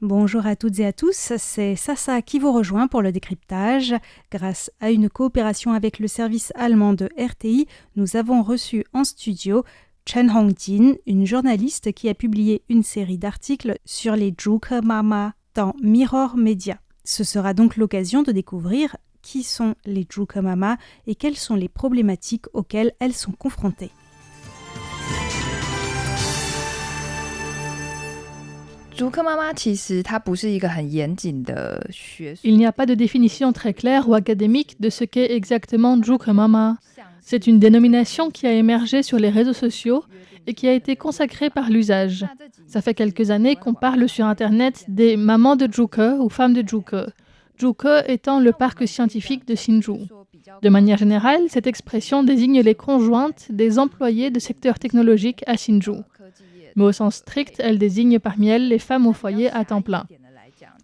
Bonjour à toutes et à tous, c'est Sasa qui vous rejoint pour le décryptage. Grâce à une coopération avec le service allemand de RTI, nous avons reçu en studio Chen Hongjin, une journaliste qui a publié une série d'articles sur les Zhuke Mama dans Mirror Media. Ce sera donc l'occasion de découvrir qui sont les Zhuke Mama et quelles sont les problématiques auxquelles elles sont confrontées. Il n'y a pas de définition très claire ou académique de ce qu'est exactement Zhuke Mama. C'est une dénomination qui a émergé sur les réseaux sociaux et qui a été consacrée par l'usage. Ça fait quelques années qu'on parle sur Internet des mamans de Zhuke ou femmes de Zhuke. Zhuke étant le parc scientifique de Hsinchu. De manière générale, cette expression désigne les conjointes des employés de secteurs technologiques à Hsinchu. Mais au sens strict, elle désigne parmi elles les femmes au foyer à temps plein.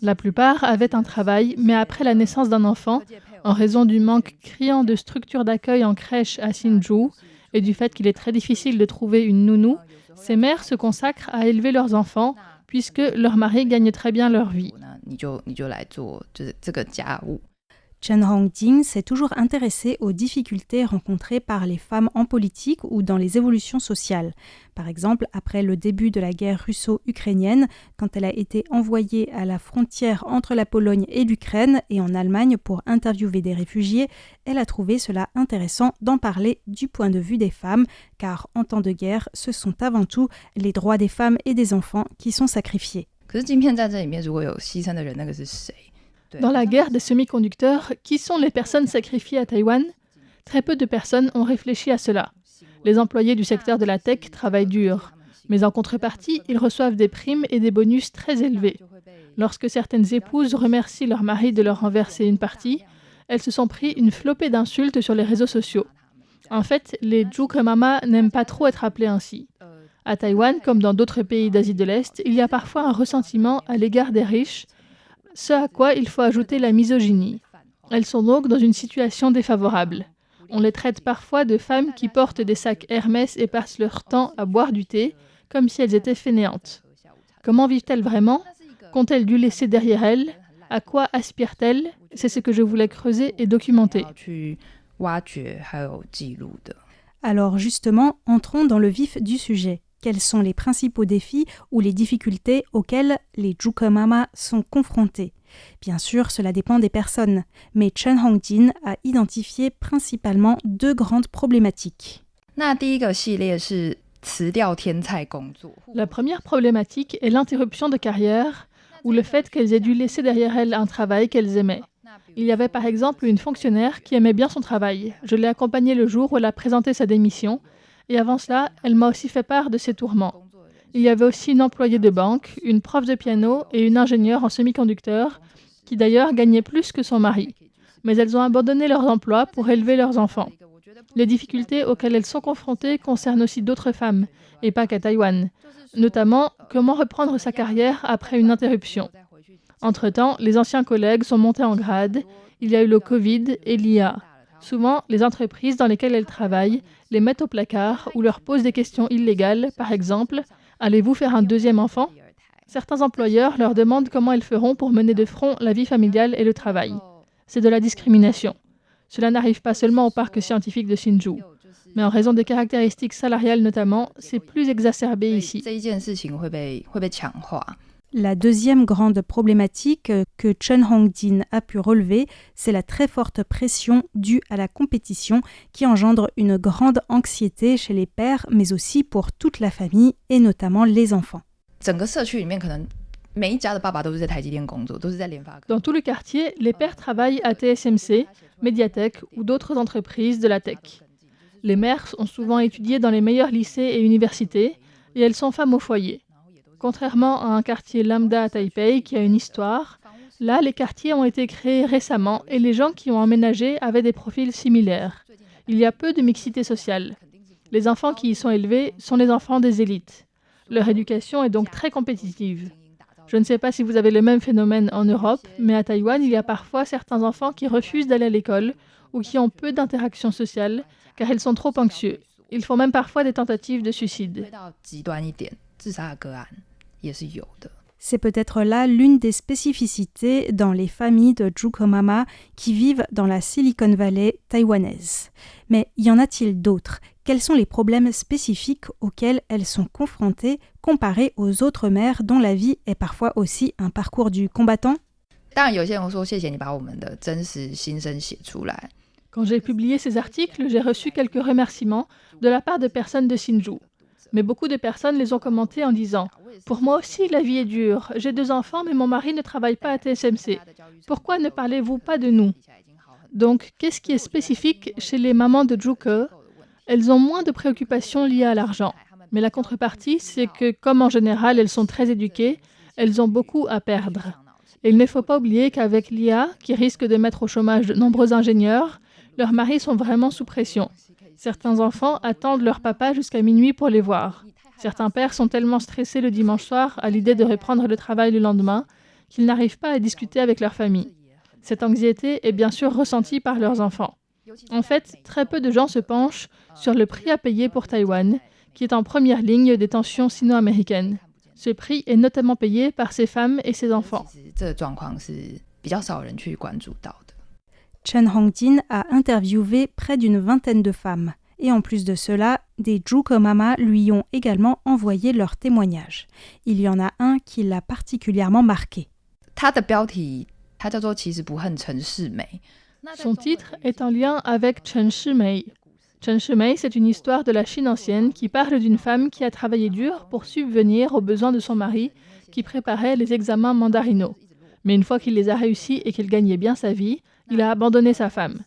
La plupart avaient un travail, mais après la naissance d'un enfant, en raison du manque criant de structures d'accueil en crèche à Hsinchu et du fait qu'il est très difficile de trouver une nounou, ces mères se consacrent à élever leurs enfants puisque leurs maris gagnent très bien leur vie. Chen Hongjin s'est toujours intéressée aux difficultés rencontrées par les femmes en politique ou dans les évolutions sociales. Par exemple, après le début de la guerre russo-ukrainienne, quand elle a été envoyée à la frontière entre la Pologne et l'Ukraine et en Allemagne pour interviewer des réfugiés, elle a trouvé cela intéressant d'en parler du point de vue des femmes, car en temps de guerre, ce sont avant tout les droits des femmes et des enfants qui sont sacrifiés. Dans la guerre des semi-conducteurs, qui sont les personnes sacrifiées à Taïwan ? Très peu de personnes ont réfléchi à cela. Les employés du secteur de la tech travaillent dur, mais en contrepartie, ils reçoivent des primes et des bonus très élevés. Lorsque certaines épouses remercient leur mari de leur renverser une partie, elles se sont pris une flopée d'insultes sur les réseaux sociaux. En fait, les Zhuke Mama n'aiment pas trop être appelées ainsi. À Taïwan, comme dans d'autres pays d'Asie de l'Est, il y a parfois un ressentiment à l'égard des riches, ce à quoi il faut ajouter la misogynie. Elles sont donc dans une situation défavorable. On les traite parfois de femmes qui portent des sacs Hermès et passent leur temps à boire du thé, comme si elles étaient fainéantes. Comment vivent-elles vraiment ? Qu'ont-elles dû laisser derrière elles ? À quoi aspirent-elles ? C'est ce que je voulais creuser et documenter. Alors justement, entrons dans le vif du sujet. Quels sont les principaux défis ou les difficultés auxquelles les Zhuke Mama sont confrontés ? Bien sûr, cela dépend des personnes, mais Chen Hongjin a identifié principalement deux grandes problématiques. La première problématique est l'interruption de carrière ou le fait qu'elles aient dû laisser derrière elles un travail qu'elles aimaient. Il y avait par exemple une fonctionnaire qui aimait bien son travail. Je l'ai accompagnée le jour où elle a présenté sa démission. Et avant cela, elle m'a aussi fait part de ses tourments. Il y avait aussi une employée de banque, une prof de piano et une ingénieure en semi-conducteur, qui d'ailleurs gagnait plus que son mari. Mais elles ont abandonné leurs emplois pour élever leurs enfants. Les difficultés auxquelles elles sont confrontées concernent aussi d'autres femmes, et pas qu'à Taïwan. Notamment, comment reprendre sa carrière après une interruption. Entre-temps, les anciens collègues sont montés en grade, il y a eu le Covid et l'IA. Souvent, les entreprises dans lesquelles elles travaillent les mettent au placard ou leur posent des questions illégales, par exemple, « Allez-vous faire un deuxième enfant ?» Certains employeurs leur demandent comment elles feront pour mener de front la vie familiale et le travail. C'est de la discrimination. Cela n'arrive pas seulement au parc scientifique de Hsinchu, mais en raison des caractéristiques salariales notamment, c'est plus exacerbé ici. La deuxième grande problématique que Chen Hongjin a pu relever, c'est la très forte pression due à la compétition qui engendre une grande anxiété chez les pères, mais aussi pour toute la famille et notamment les enfants. Dans tout le quartier, les pères travaillent à TSMC, Mediatek ou d'autres entreprises de la tech. Les mères ont souvent étudié dans les meilleurs lycées et universités et elles sont femmes au foyer. Contrairement à un quartier lambda à Taipei qui a une histoire, là, les quartiers ont été créés récemment et les gens qui ont emménagé avaient des profils similaires. Il y a peu de mixité sociale. Les enfants qui y sont élevés sont les enfants des élites. Leur éducation est donc très compétitive. Je ne sais pas si vous avez le même phénomène en Europe, mais à Taïwan, il y a parfois certains enfants qui refusent d'aller à l'école ou qui ont peu d'interactions sociales car ils sont trop anxieux. Ils font même parfois des tentatives de suicide. C'est peut-être là l'une des spécificités dans les familles de Jukomama qui vivent dans la Silicon Valley taïwanaise. Mais y en a-t-il d'autres ? Quels sont les problèmes spécifiques auxquels elles sont confrontées comparées aux autres mères dont la vie est parfois aussi un parcours du combattant ? Quand j'ai publié ces articles, j'ai reçu quelques remerciements de la part de personnes de Hsinchu. Mais beaucoup de personnes les ont commentés en disant « Pour moi aussi, la vie est dure. J'ai 2 enfants, mais mon mari ne travaille pas à TSMC. Pourquoi ne parlez-vous pas de nous ?» Donc, qu'est-ce qui est spécifique chez les mamans de Juke ? Elles ont moins de préoccupations liées à l'argent. Mais la contrepartie, c'est que, comme en général, elles sont très éduquées, elles ont beaucoup à perdre. Et il ne faut pas oublier qu'avec l'IA, qui risque de mettre au chômage de nombreux ingénieurs, leurs maris sont vraiment sous pression. Certains enfants attendent leur papa jusqu'à minuit pour les voir. Certains pères sont tellement stressés le dimanche soir à l'idée de reprendre le travail le lendemain qu'ils n'arrivent pas à discuter avec leur famille. Cette anxiété est bien sûr ressentie par leurs enfants. En fait, très peu de gens se penchent sur le prix à payer pour Taïwan, qui est en première ligne des tensions sino-américaines. Ce prix est notamment payé par ces femmes et ces enfants. Chen Hongjin a interviewé près d'une vingtaine de femmes. Et en plus de cela, des Jukomama lui ont également envoyé leurs témoignages. Il y en a un qui l'a particulièrement marqué. Son titre est en lien avec Chen Shimei. Chen Shimei, c'est une histoire de la Chine ancienne qui parle d'une femme qui a travaillé dur pour subvenir aux besoins de son mari qui préparait les examens mandarinaux. Mais une fois qu'il les a réussis et qu'il gagnait bien sa vie, il a abandonné sa femme.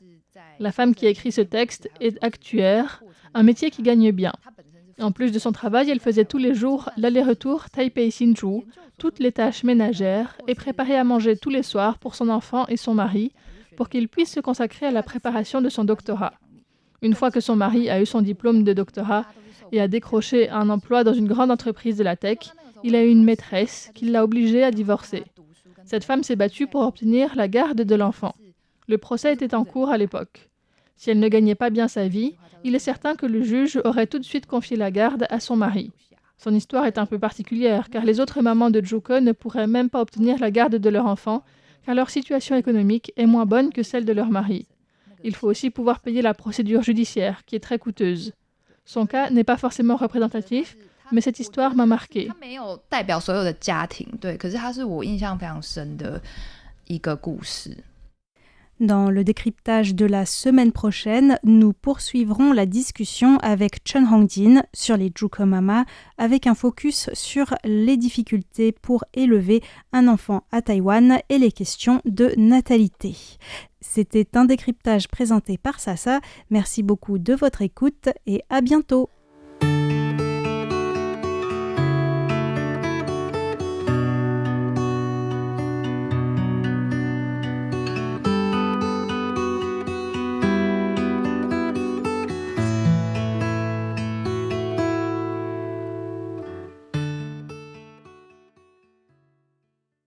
La femme qui a écrit ce texte est actuaire, un métier qui gagne bien. En plus de son travail, elle faisait tous les jours l'aller-retour Taipei-Hsinchu, toutes les tâches ménagères et préparait à manger tous les soirs pour son enfant et son mari pour qu'ils puissent se consacrer à la préparation de son doctorat. Une fois que son mari a eu son diplôme de doctorat et a décroché un emploi dans une grande entreprise de la tech, il a eu une maîtresse qui l'a obligé à divorcer. Cette femme s'est battue pour obtenir la garde de l'enfant. Le procès était en cours à l'époque. Si elle ne gagnait pas bien sa vie, il est certain que le juge aurait tout de suite confié la garde à son mari. Son histoire est un peu particulière, car les autres mamans de Juke ne pourraient même pas obtenir la garde de leur enfant, car leur situation économique est moins bonne que celle de leur mari. Il faut aussi pouvoir payer la procédure judiciaire, qui est très coûteuse. Son cas n'est pas forcément représentatif, mais cette histoire m'a marquée. Dans le décryptage de la semaine prochaine, nous poursuivrons la discussion avec Chen Hongjin sur les Jukomama avec un focus sur les difficultés pour élever un enfant à Taïwan et les questions de natalité. C'était un décryptage présenté par Sasa. Merci beaucoup de votre écoute et à bientôt.